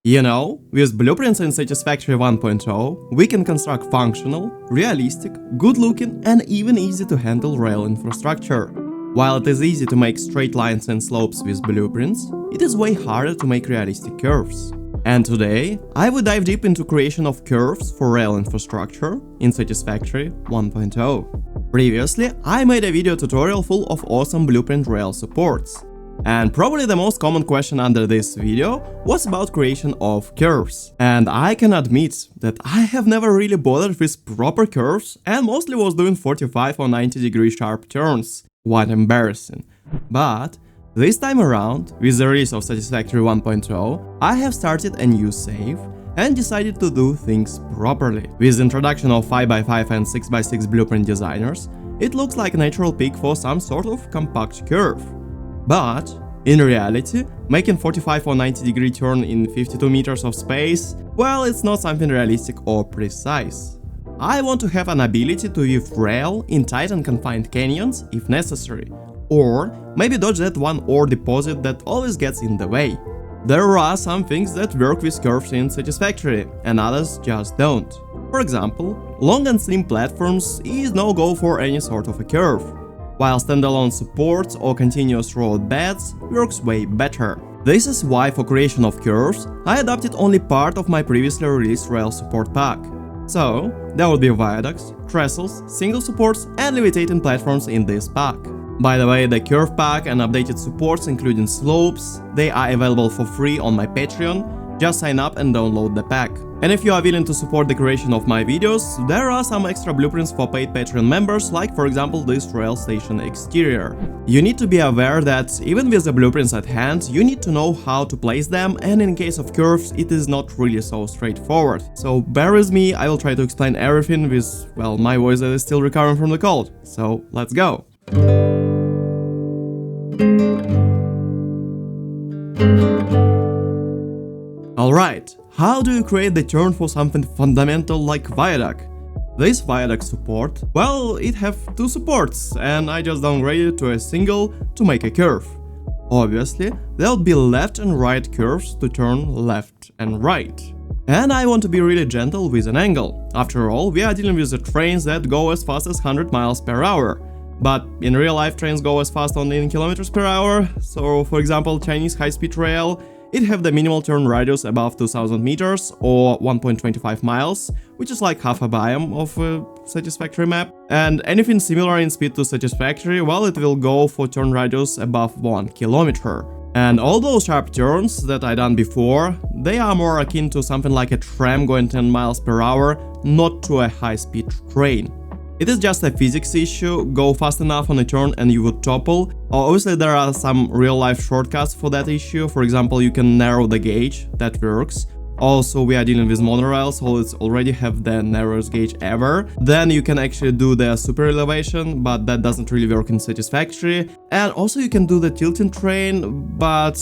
You know, with blueprints in Satisfactory 1.0, we can construct functional, realistic, good-looking and even easy-to-handle rail infrastructure. While it is easy to make straight lines and slopes with blueprints, it is way harder to make realistic curves. And today, I will dive deep into creation of curves for rail infrastructure in Satisfactory 1.0. Previously, I made a video tutorial full of awesome blueprint rail supports. And probably the most common question under this video was about creation of curves. And I can admit that I have never really bothered with proper curves and mostly was doing 45 or 90-degree sharp turns. What embarrassing. But this time around, with the release of Satisfactory 1.0, I have started a new save and decided to do things properly. With the introduction of 5x5 and 6x6 blueprint designers, it looks like a natural peak for some sort of compact curve. But in reality, making 45 or 90-degree turn in 52 meters of space, well, it's not something realistic or precise. I want to have an ability to weave rail in tight and confined canyons if necessary, or maybe dodge that one ore deposit that always gets in the way. There are some things that work with curves in Satisfactory, and others just don't. For example, long and slim platforms is no go for any sort of a curve, while standalone supports or continuous road beds works way better. This is why for creation of curves, I adopted only part of my previously released rail support pack. So, there will be viaducts, trestles, single supports and levitating platforms in this pack. By the way, the curve pack and updated supports including slopes, they are available for free on my Patreon. Just sign up and download the pack. And if you are willing to support the creation of my videos, there are some extra blueprints for paid Patreon members, like for example this rail station exterior. You need to be aware that even with the blueprints at hand, you need to know how to place them, and in case of curves, it is not really so straightforward. So bear with me, I will try to explain everything with, well, my voice that is still recovering from the cold. So let's go! Alright, how do you create the turn for something fundamental like viaduct? This viaduct support, well, it have two supports, and I just downgraded it to a single to make a curve. Obviously, there'll be left and right curves to turn left and right. And I want to be really gentle with an angle. After all, we are dealing with the trains that go as fast as 100 miles per hour. But in real life, trains go as fast only in kilometers per hour. So, for example, Chinese high-speed rail, it have the minimal turn radius above 2000 meters or 1.25 miles, which is like half a biome of a Satisfactory map. And anything similar in speed to Satisfactory, well, it will go for turn radius above 1 kilometer. And all those sharp turns that I done before, they are more akin to something like a tram going 10 miles per hour, not to a high-speed train. It is just a physics issue, go fast enough on a turn and you would topple. Obviously there are some real-life shortcuts for that issue, for example you can narrow the gauge, that works. Also we are dealing with monorail, so it's already have the narrowest gauge ever. Then you can actually do the super elevation, but that doesn't really work in Satisfactory. And also you can do the tilting train, but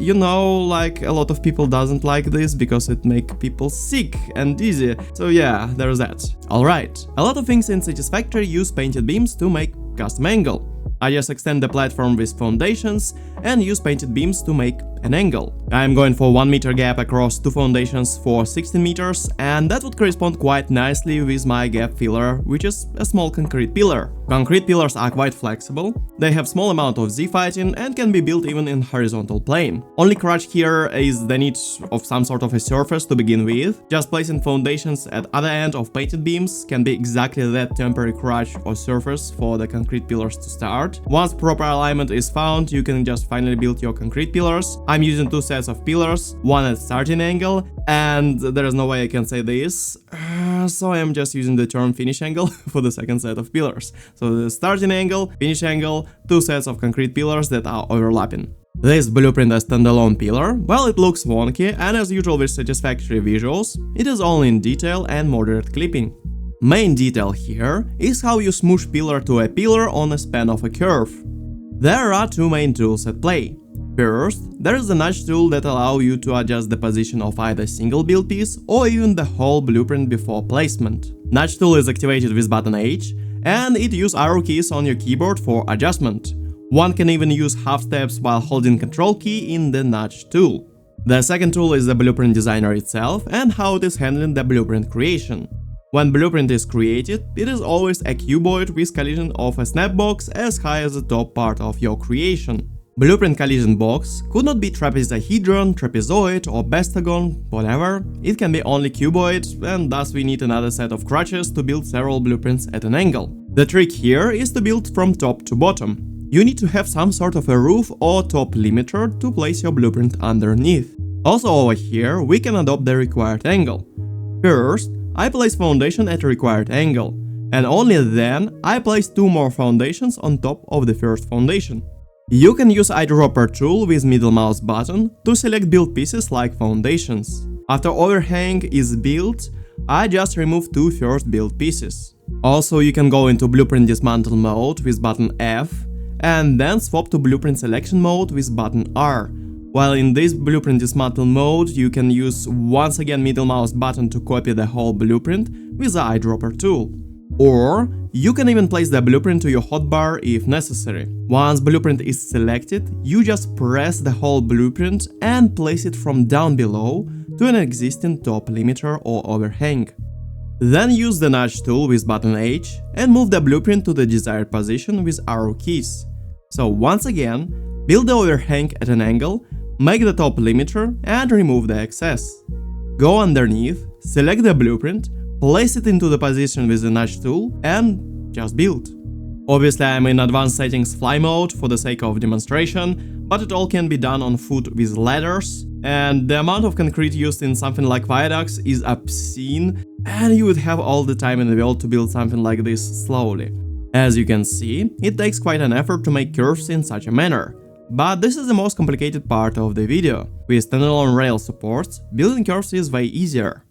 you know, like a lot of people doesn't like this because it make people sick and dizzy. So yeah, there's that. Alright, a lot of things in Satisfactory use painted beams to make custom angle. I just extend the platform with foundations and use painted beams to make an angle. I'm going for 1 meter gap across two foundations for 16 meters, and that would correspond quite nicely with my gap filler, which is a small concrete pillar. Concrete pillars are quite flexible, they have small amount of Z-fighting and can be built even in horizontal plane. Only crutch here is the need of some sort of a surface to begin with. Just placing foundations at other end of painted beams can be exactly that temporary crutch or surface for the concrete pillars to start. Once proper alignment is found, you can just finally build your concrete pillars. I'm using two sets of pillars, one at starting angle, and there is no way I can say this, so I am just using the term finish angle for the second set of pillars. So the starting angle, finish angle, two sets of concrete pillars that are overlapping. This blueprint as standalone pillar, well, it looks wonky, and as usual with Satisfactory visuals, it is all in detail and moderate clipping. Main detail here is how you smoosh pillar to a pillar on a span of a curve. There are two main tools at play. First, there is the nudge tool that allows you to adjust the position of either single build piece or even the whole blueprint before placement. Nudge tool is activated with button H, and it uses arrow keys on your keyboard for adjustment. One can even use half steps while holding Control key in the nudge tool. The second tool is the blueprint designer itself and how it is handling the blueprint creation. When blueprint is created, it is always a cuboid with collision of a snapbox as high as the top part of your creation. Blueprint collision box could not be trapezohedron, trapezoid or bestagon, whatever. It can be only cuboid, and thus we need another set of crutches to build several blueprints at an angle. The trick here is to build from top to bottom. You need to have some sort of a roof or top limiter to place your blueprint underneath. Also over here we can adopt the required angle. First, I place foundation at a required angle, and only then I place two more foundations on top of the first foundation. You can use eyedropper tool with middle mouse button to select build pieces like foundations. After overhang is built, I just remove two first build pieces. Also, you can go into blueprint dismantle mode with button F, and then swap to blueprint selection mode with button R. While in this blueprint dismantle mode, you can use once again middle mouse button to copy the whole blueprint with the eyedropper tool. Or you can even place the blueprint to your hotbar if necessary. Once blueprint is selected, you just press the whole blueprint and place it from down below to an existing top limiter or overhang. Then use the nudge tool with button H and move the blueprint to the desired position with arrow keys. So once again, build the overhang at an angle, make the top limiter and remove the excess. Go underneath, select the blueprint, place it into the position with the nudge tool and just build. Obviously I'm in advanced settings fly mode for the sake of demonstration, but it all can be done on foot with ladders, and the amount of concrete used in something like viaducts is obscene, and you would have all the time in the world to build something like this slowly. As you can see, it takes quite an effort to make curves in such a manner. But this is the most complicated part of the video. With standalone rail supports, building curves is way easier.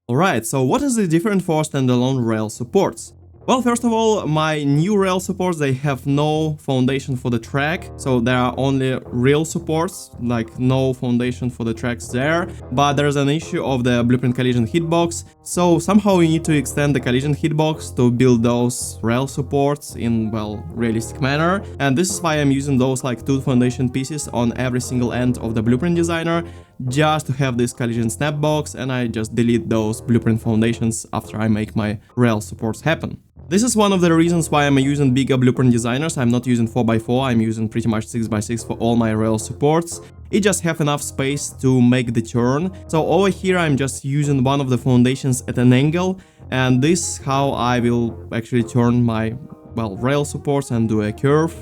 Alright, so what is the difference for standalone rail supports? Well, first of all, my new rail supports, they have no foundation for the track, so there are only rail supports, like no foundation for the tracks there. But there's an issue of the blueprint collision hitbox, so somehow you need to extend the collision hitbox to build those rail supports in, well, realistic manner. And this is why I'm using those like two foundation pieces on every single end of the blueprint designer, just to have this collision snapbox, and I just delete those blueprint foundations after I make my rail supports happen. This is one of the reasons why I'm using bigger blueprint designers. I'm not using 4x4, I'm using pretty much 6x6 for all my rail supports. It just have enough space to make the turn. So over here I'm just using one of the foundations at an angle, and this is how I will actually turn my, well, rail supports and do a curve.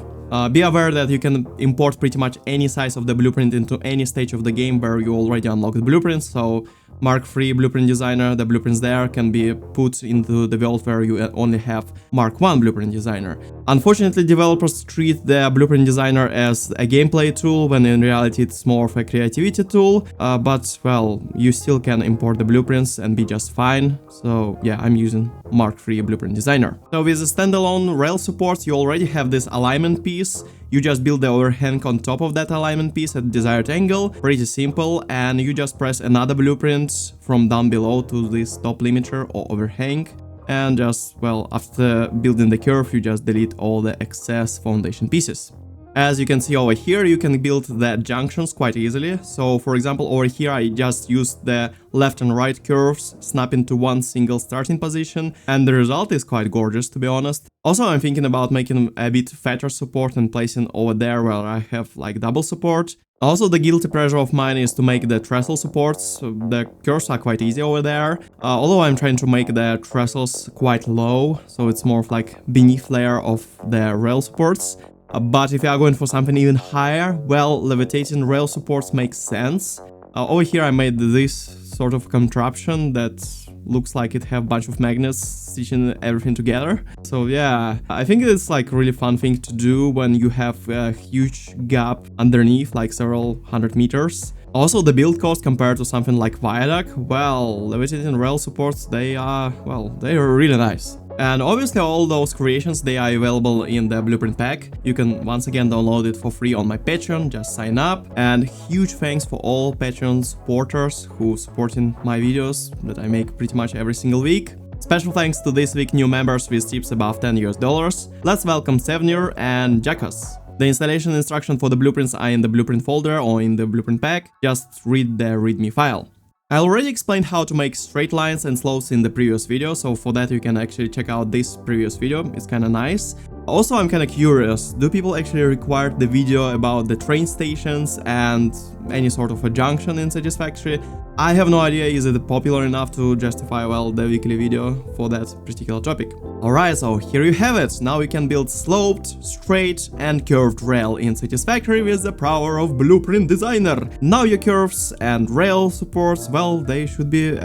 Be aware that you can import pretty much any size of the blueprint into any stage of the game where you already unlocked blueprints, so Mark III blueprint designer, the blueprints there can be put into the world where you only have Mark I blueprint designer. Unfortunately, developers treat the blueprint designer as a gameplay tool, when in reality it's more of a creativity tool, but well, you still can import the blueprints and be just fine. So yeah, I'm using Mark III blueprint designer. So with the standalone rail supports, you already have this alignment piece. You just build the overhang on top of that alignment piece at desired angle, pretty simple, and you just press another blueprint from down below to this top limiter or overhang, and just, well, after building the curve, you just delete all the excess foundation pieces. As you can see over here, you can build the junctions quite easily. So for example, over here I just used the left and right curves, snap into one single starting position, and the result is quite gorgeous, to be honest. Also, I'm thinking about making a bit fatter support and placing over there where I have like double support. Also, the guilty pleasure of mine is to make the trestle supports. The curves are quite easy over there, although I'm trying to make the trestles quite low, so it's more of like beneath layer of the rail supports. But if you are going for something even higher, well, levitating rail supports make sense. Over here I made this sort of contraption that looks like it have a bunch of magnets stitching everything together. So yeah, I think it's like a really fun thing to do when you have a huge gap underneath, like several hundred meters. Also, the build cost compared to something like Viaduct, well, levitating rail supports, they are really nice. And obviously all those creations, they are available in the blueprint pack. You can once again download it for free on my Patreon, just sign up. And huge thanks for all Patreon supporters who supporting my videos that I make pretty much every single week. Special thanks to this week new members with tips above $10. Let's welcome Sevnir and Yakez. The installation instructions for the blueprints are in the blueprint folder or in the blueprint pack. Just read the readme file. I already explained how to make straight lines and slopes in the previous video, so for that you can actually check out this previous video, it's kinda nice. Also, I'm kinda curious, do people actually require the video about the train stations and any sort of a junction in Satisfactory? I have no idea, is it popular enough to justify, well, the weekly video for that particular topic. Alright, so here you have it. Now you can build sloped, straight and curved rail in Satisfactory with the power of Blueprint Designer. Now your curves and rail supports, well, they should be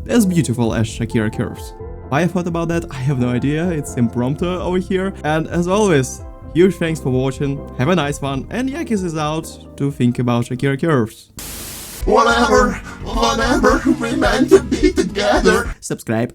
as beautiful as Shakira curves. Why I thought about that, I have no idea, it's impromptu over here. And as always, huge thanks for watching, have a nice one, and Yakez is out to think about Shakira curves. Whatever, we meant to be together. Subscribe.